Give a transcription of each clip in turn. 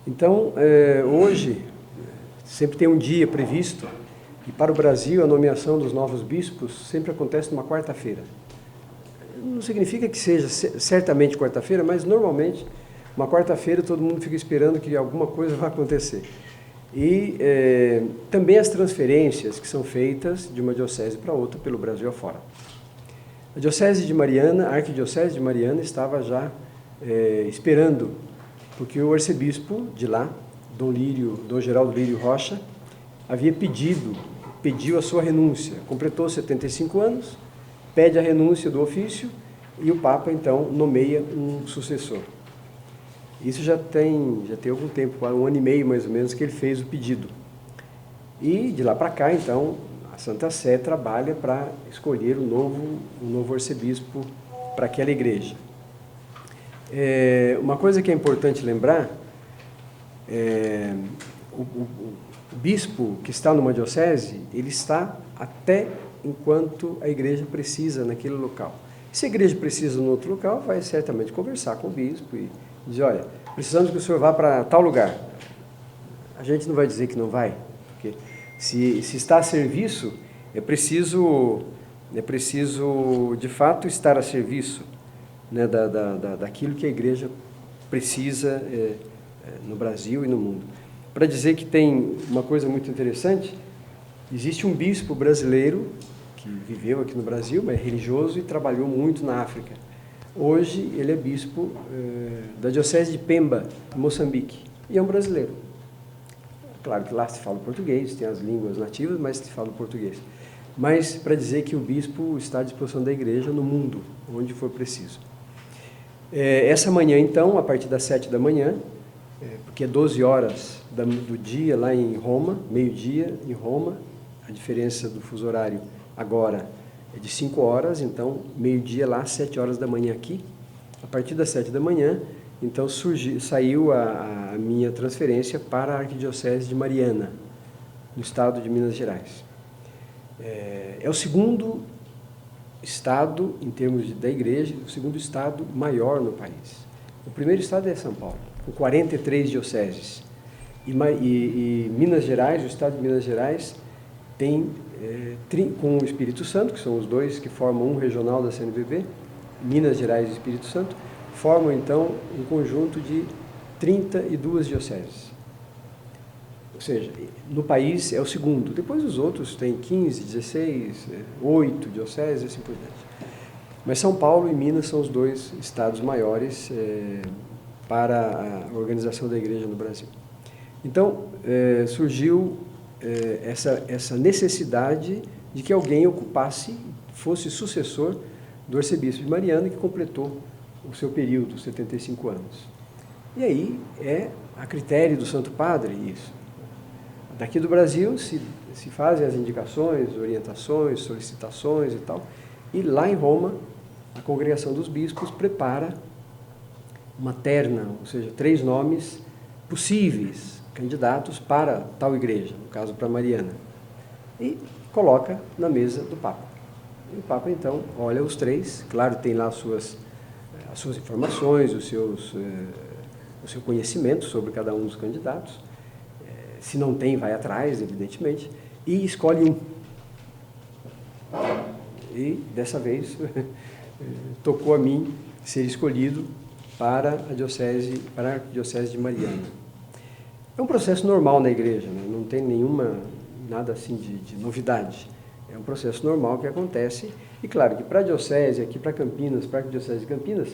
Então, hoje, sempre tem um dia previsto, e para o Brasil a nomeação dos novos bispos sempre acontece numa quarta-feira. Não significa que seja certamente quarta-feira, mas normalmente, uma quarta-feira todo mundo fica esperando que alguma coisa vai acontecer. E também as transferências que são feitas de uma diocese para outra pelo Brasil afora. A Diocese de Mariana, a Arquidiocese de Mariana, estava já esperando, porque o arcebispo de lá, Dom Geraldo Lírio Rocha, havia pediu a sua renúncia. Completou 75 anos, pede a renúncia do ofício e o Papa, então, nomeia um sucessor. Isso já tem algum tempo, um ano e meio mais ou menos, que ele fez o pedido. E de lá para cá, então, a Santa Sé trabalha para escolher um novo arcebispo para aquela igreja. Uma coisa que é importante lembrar, o bispo que está numa diocese, ele está até enquanto a igreja precisa naquele local. Se a igreja precisa no outro local, vai certamente conversar com o bispo e dizer, olha, precisamos que o senhor vá para tal lugar. A gente não vai dizer que não vai, porque se está a serviço, é preciso de fato estar a serviço, né, daquilo que a igreja precisa no Brasil e no mundo. Para dizer que tem uma coisa muito interessante, existe um bispo brasileiro que viveu aqui no Brasil, mas é religioso e trabalhou muito na África. Hoje ele é bispo da Diocese de Pemba, em Moçambique, e é um brasileiro. Claro que lá se fala português, tem as línguas nativas, mas se fala português. Mas para dizer que o bispo está à disposição da igreja no mundo, onde for preciso. Essa manhã, então, a partir das 7 da manhã, porque é 12 horas do dia lá em Roma, meio-dia em Roma, a diferença do fuso horário agora é de 5 horas, então meio-dia lá, 7 horas da manhã aqui. A partir das 7 da manhã, então saiu a minha transferência para a Arquidiocese de Mariana, no estado de Minas Gerais. É o segundo estado, em termos da igreja, o segundo estado maior no país. O primeiro estado é São Paulo, com 43 dioceses. E Minas Gerais, o estado de Minas Gerais, tem, com o Espírito Santo, que são os dois que formam um regional da CNBB, Minas Gerais e Espírito Santo, formam, então, um conjunto de 32 dioceses. Ou seja, no país é o segundo. Depois os outros têm 15, 16, 8 dioceses e assim por diante. Mas São Paulo e Minas são os dois estados maiores para a organização da igreja no Brasil. Então, surgiu essa necessidade de que alguém ocupasse, fosse sucessor do arcebispo de Mariana, que completou o seu período, 75 anos. E aí a critério do Santo Padre isso. Daqui do Brasil se fazem as indicações, orientações, solicitações e tal, e lá em Roma a Congregação dos Bispos prepara uma terna, ou seja, 3 nomes possíveis candidatos para tal igreja, no caso para Mariana, e coloca na mesa do Papa. E o Papa, então, olha os 3, claro, tem lá as suas informações, o seu conhecimento sobre cada um dos candidatos, se não tem, vai atrás, evidentemente, e escolhe um. E, dessa vez, tocou a mim ser escolhido para a Arquidiocese de Mariana. É um processo normal na igreja, né? Não tem nada assim de novidade. É um processo normal que acontece, e claro que para a diocese, aqui para Campinas, para a Arquidiocese de Campinas,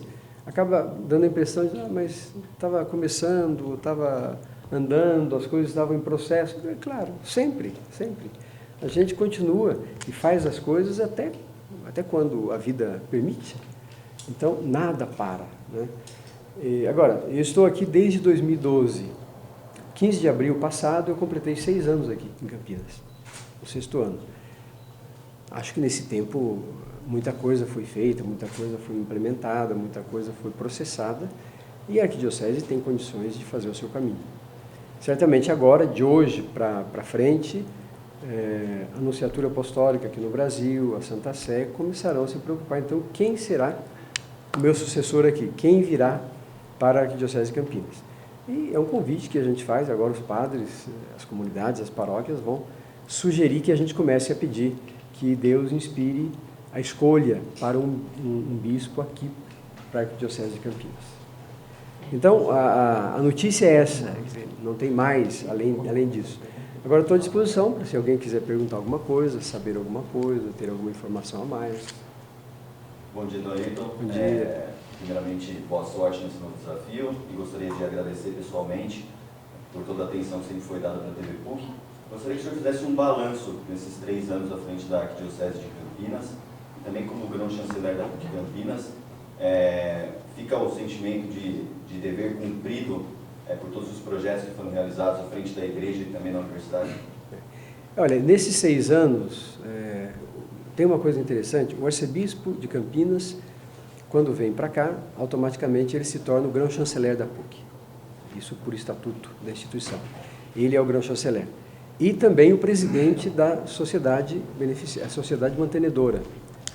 acaba dando a impressão de, mas estava começando, estava andando, as coisas estavam em processo. É claro, sempre. A gente continua e faz as coisas até quando a vida permite. Então, nada para, né? Agora, eu estou aqui desde 2012. 15 de abril passado, eu completei 6 anos aqui em Campinas, o 6º ano. Acho que nesse tempo muita coisa foi feita, muita coisa foi implementada, muita coisa foi processada, e a Arquidiocese tem condições de fazer o seu caminho. Certamente agora, de hoje para frente, a Nunciatura Apostólica aqui no Brasil, a Santa Sé, começarão a se preocupar, então, quem será o meu sucessor aqui? Quem virá para a Arquidiocese de Campinas? E é um convite que a gente faz, agora os padres, as comunidades, as paróquias vão sugerir que a gente comece a pedir que Deus inspire a escolha para um bispo aqui para a Arquidiocese de Campinas. Então, a notícia é essa, quer dizer, não tem mais além disso. Agora, estou à disposição para se alguém quiser perguntar alguma coisa, saber alguma coisa, ter alguma informação a mais. Bom dia, Dom Ayrton. Bom dia. Primeiramente, boa sorte nesse novo desafio e gostaria de agradecer pessoalmente por toda a atenção que sempre foi dada para a TV PUC. Gostaria que o senhor fizesse um balanço nesses 3 anos à frente da Arquidiocese de Campinas, e também como grão-chanceler da PUC Campinas. Fica o sentimento de dever cumprido por todos os projetos que foram realizados à frente da igreja e também da universidade? Olha, nesses 6 anos, tem uma coisa interessante, o arcebispo de Campinas, quando vem para cá, automaticamente ele se torna o grão-chanceler da PUC. Isso por estatuto da instituição. Ele é o grão-chanceler. E também o presidente da sociedade, a sociedade mantenedora,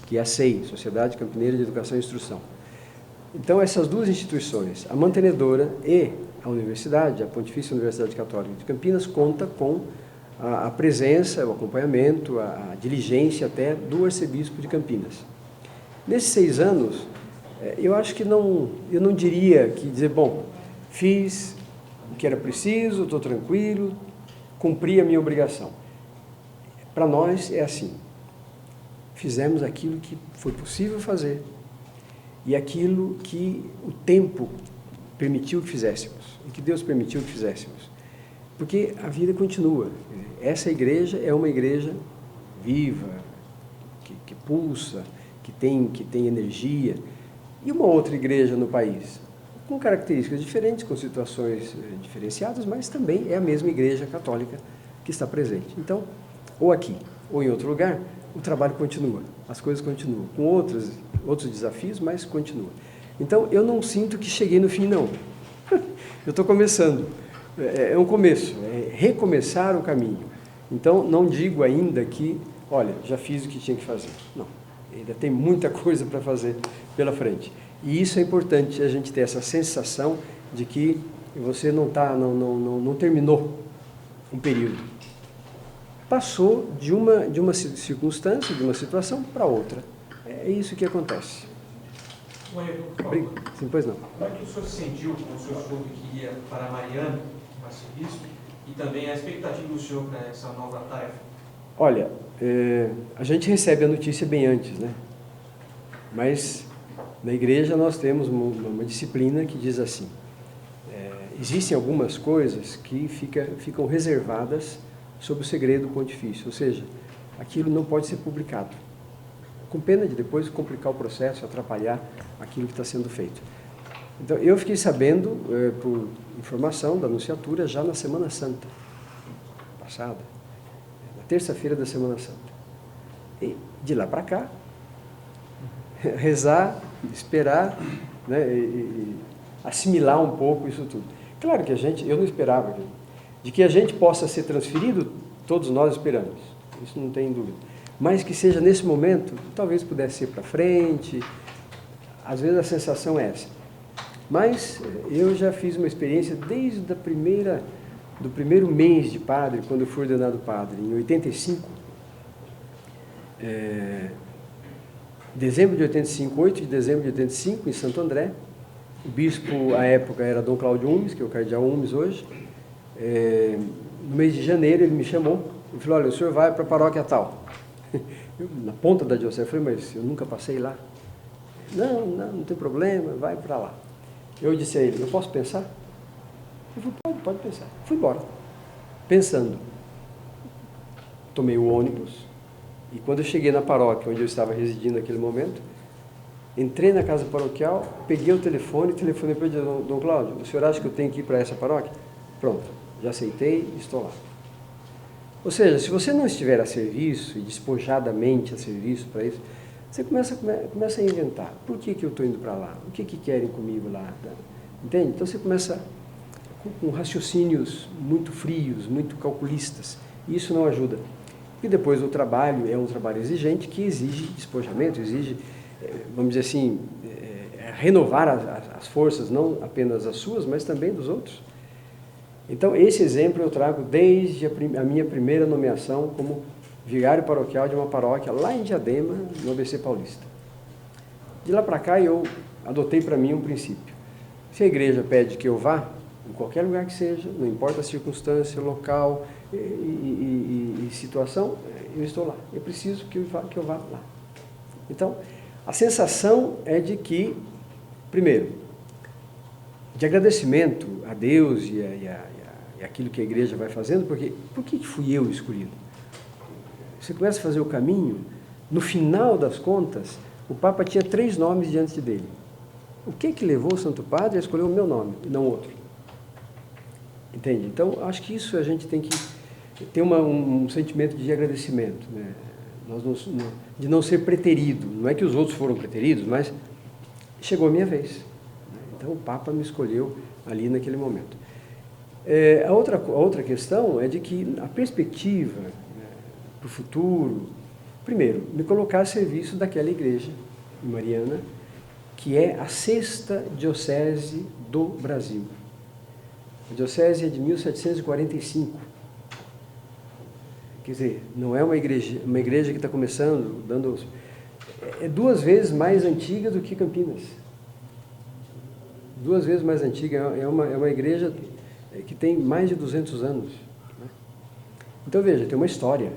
que é a SEI, Sociedade Campineira de Educação e Instrução. Então, essas duas instituições, a mantenedora e a universidade, a Pontifícia Universidade Católica de Campinas, conta com a presença, o acompanhamento, a diligência até do arcebispo de Campinas. Nesses 6 anos, eu acho que eu não diria dizer, bom, fiz o que era preciso, estou tranquilo, cumpri a minha obrigação. Para nós é assim, fizemos aquilo que foi possível fazer e aquilo que o tempo permitiu que fizéssemos, e que Deus permitiu que fizéssemos. Porque a vida continua. Essa igreja é uma igreja viva, que pulsa, que tem energia, e uma outra igreja no país, com características diferentes, com situações diferenciadas, mas também é a mesma igreja católica que está presente. Então, ou aqui, ou em outro lugar, o trabalho continua, as coisas continuam, com outros desafios, mas continua. Então, eu não sinto que cheguei no fim, não. Eu estou começando. É um começo, é recomeçar o caminho. Então, não digo ainda que, olha, já fiz o que tinha que fazer. Não, ainda tem muita coisa para fazer pela frente. E isso é importante, a gente ter essa sensação de que você não terminou um período. Passou de uma circunstância, de uma situação para outra. É isso que acontece. Sim, pois não. Como é que o senhor se sentiu quando o senhor soube que ia para Mariana, o arcebispo, e também a expectativa do senhor para essa nova tarefa? Olha, a gente recebe a notícia bem antes, né? Mas na igreja nós temos uma disciplina que diz assim, existem algumas coisas que ficam reservadas sob o segredo pontifício, ou seja, aquilo não pode ser publicado, com pena de depois complicar o processo, atrapalhar aquilo que está sendo feito. Então, eu fiquei sabendo, por informação da Nunciatura, já na Semana Santa passada, na terça-feira da Semana Santa. E de lá para cá, rezar, esperar, né, e assimilar um pouco isso tudo. Claro que eu não esperava, de que a gente possa ser transferido, todos nós esperamos, isso não tem dúvida. Mas que seja nesse momento, talvez pudesse ser para frente, às vezes a sensação é essa. Mas eu já fiz uma experiência desde do primeiro mês de padre, quando eu fui ordenado padre, em 85, dezembro de 85, 8 de dezembro de 85, em Santo André. O bispo, à época, era Dom Cláudio Umes, que é o cardeal Umes hoje. No mês de janeiro, ele me chamou e falou, olha, o senhor vai para a paróquia tal. Eu, na ponta da diocese, eu falei, mas eu nunca passei lá. Não tem problema, vai para lá. Eu disse a ele, eu posso pensar? Ele falou, pode pensar. Fui embora, pensando. Tomei o ônibus, e quando eu cheguei na paróquia, onde eu estava residindo naquele momento, entrei na casa paroquial, peguei o telefone, telefonei para ele, Dom Cláudio, o senhor acha que eu tenho que ir para essa paróquia? Pronto, já aceitei e estou lá. Ou seja, se você não estiver a serviço, e despojadamente a serviço para isso, você começa a inventar. Por que eu estou indo para lá? O que querem comigo lá? Entende? Então você começa com raciocínios muito frios, muito calculistas. E isso não ajuda. E depois o trabalho é um trabalho exigente que exige despojamento, exige, vamos dizer assim, renovar as forças, não apenas as suas, mas também dos outros. Então, esse exemplo eu trago desde a minha primeira nomeação como vigário paroquial de uma paróquia lá em Diadema, no ABC Paulista. De lá para cá, eu adotei para mim um princípio. Se a igreja pede que eu vá, em qualquer lugar que seja, não importa a circunstância, local e situação, eu estou lá. Eu preciso que eu vá lá. Então, a sensação é de que, primeiro, de agradecimento a Deus e aquilo que a igreja vai fazendo, porque por que fui eu escolhido? Você começa a fazer o caminho, no final das contas, o Papa tinha 3 nomes diante dele. O que levou o Santo Padre a escolher o meu nome e não outro? Entende? Então, acho que isso a gente tem que ter um sentimento de agradecimento, né? De não ser preterido. Não é que os outros foram preteridos, mas chegou a minha vez. Então, o Papa me escolheu ali naquele momento. A outra questão é de que a perspectiva, né, para o futuro, primeiro, me colocar a serviço daquela igreja mariana, que é a 6ª diocese do Brasil. A diocese é de 1745. Quer dizer, não é uma igreja que está começando, é 2 vezes mais antiga do que Campinas. 2 vezes mais antiga, é uma igreja que tem mais de 200 anos. Né? Então, veja, tem uma história.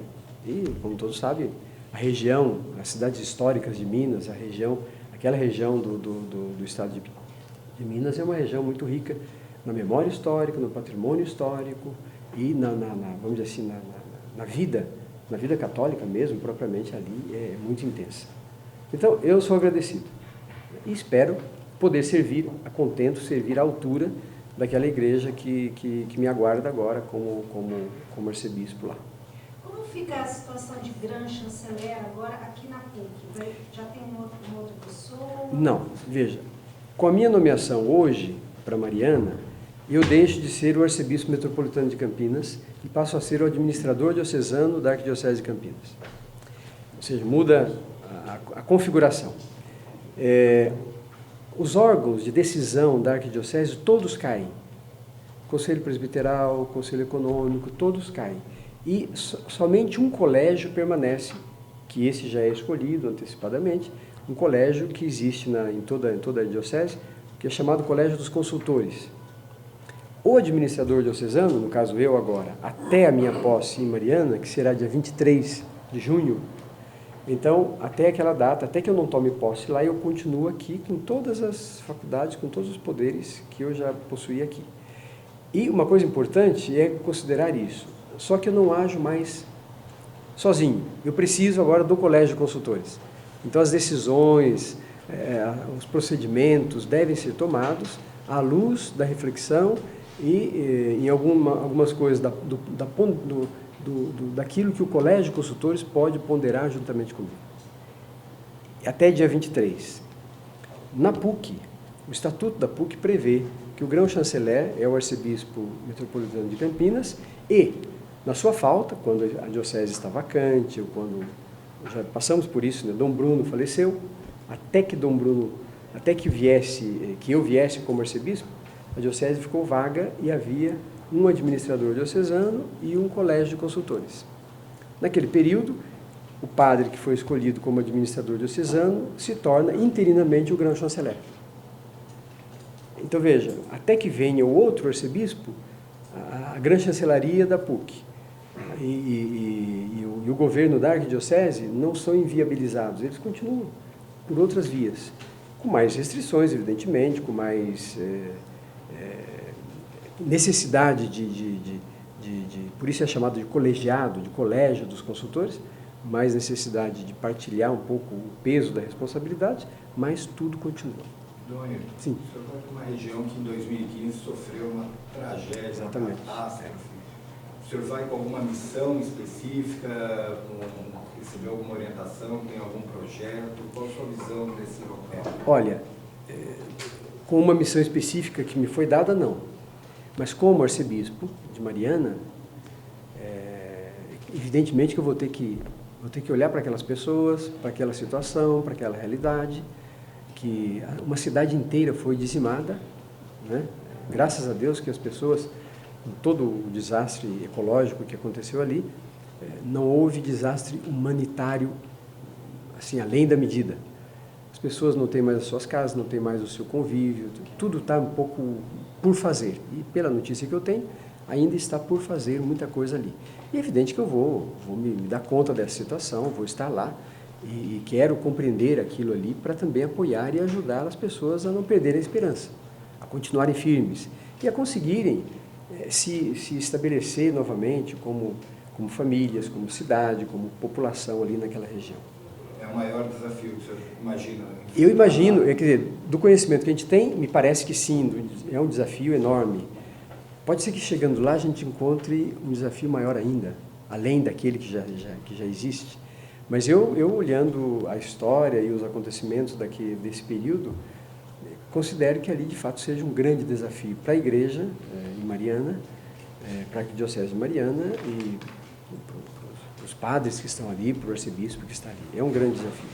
E, como todos sabem, a região, as cidades históricas de Minas, aquela região do estado de Minas é uma região muito rica na memória histórica, no patrimônio histórico e vamos dizer assim, na vida católica mesmo, propriamente ali, é muito intensa. Então, eu sou agradecido e espero poder servir a contento, servir à altura daquela igreja que me aguarda agora como arcebispo lá. Como fica a situação de Gran Chanceler agora aqui na PUC? Já tem uma outra pessoa? Não, veja, com a minha nomeação hoje para Mariana, eu deixo de ser o arcebispo metropolitano de Campinas e passo a ser o administrador diocesano da Arquidiocese de Campinas. Ou seja, muda a configuração. Os órgãos de decisão da Arquidiocese todos caem. Conselho Presbiteral, Conselho Econômico, todos caem. E somente um colégio permanece, que esse já é escolhido antecipadamente, um colégio que existe em toda a diocese, que é chamado Colégio dos Consultores. O administrador diocesano, no caso eu agora, até a minha posse em Mariana, que será dia 23 de junho, então, até aquela data, até que eu não tome posse lá, eu continuo aqui com todas as faculdades, com todos os poderes que eu já possuí aqui. E uma coisa importante é considerar isso. Só que eu não ajo mais sozinho. Eu preciso agora do Colégio de Consultores. Então, as decisões, os procedimentos devem ser tomados à luz da reflexão e em algumas coisas daquilo que o Colégio de Consultores pode ponderar juntamente comigo. Até dia 23. Na PUC, o Estatuto da PUC prevê que o grão-chanceler é o arcebispo metropolitano de Campinas e, na sua falta, quando a diocese está vacante, ou quando já passamos por isso, né, Dom Bruno faleceu, até que eu viesse como arcebispo, a diocese ficou vaga e havia um administrador diocesano e um colégio de consultores. Naquele período, o padre que foi escolhido como administrador diocesano se torna interinamente o grão-chanceler. Então veja, até que venha o outro arcebispo, a grã-chancelaria da PUC e o governo da arquidiocese não são inviabilizados, eles continuam por outras vias, com mais restrições, evidentemente, com mais necessidade por isso é chamado de colegiado, de colégio dos consultores, mais necessidade de partilhar um pouco o peso da responsabilidade, mas tudo continua. Dom Ayrton, sim. O senhor vai para uma região que em 2015 sofreu uma tragédia, exatamente, uma catástrofe. O senhor vai com alguma missão específica, recebeu alguma orientação, tem algum projeto? Qual a sua visão desse local? Olha, com uma missão específica que me foi dada, não. Mas como arcebispo de Mariana, evidentemente que eu vou ter que olhar para aquelas pessoas, para aquela situação, para aquela realidade, que uma cidade inteira foi dizimada, né? Graças a Deus que as pessoas com todo o desastre ecológico que aconteceu ali, não houve desastre humanitário assim, além da medida. As pessoas não têm mais as suas casas, não têm mais o seu convívio, tudo está um pouco por fazer. E pela notícia que eu tenho, ainda está por fazer muita coisa ali. E é evidente que eu vou me dar conta dessa situação, vou estar lá e quero compreender aquilo ali para também apoiar e ajudar as pessoas a não perderem a esperança, a continuarem firmes e a conseguirem se estabelecer novamente como famílias, como cidade, como população ali naquela região. É o maior desafio que o senhor imagina? Eu imagino, quer dizer, do conhecimento que a gente tem, me parece que sim, é um desafio enorme. Pode ser que chegando lá a gente encontre um desafio maior ainda, além daquele que já existe. Mas eu olhando a história e os acontecimentos desse período, considero que ali de fato seja um grande desafio para a igreja em Mariana, para a Arquidiocese de Mariana e para os padres que estão ali, para o arcebispo que está ali. É um grande desafio.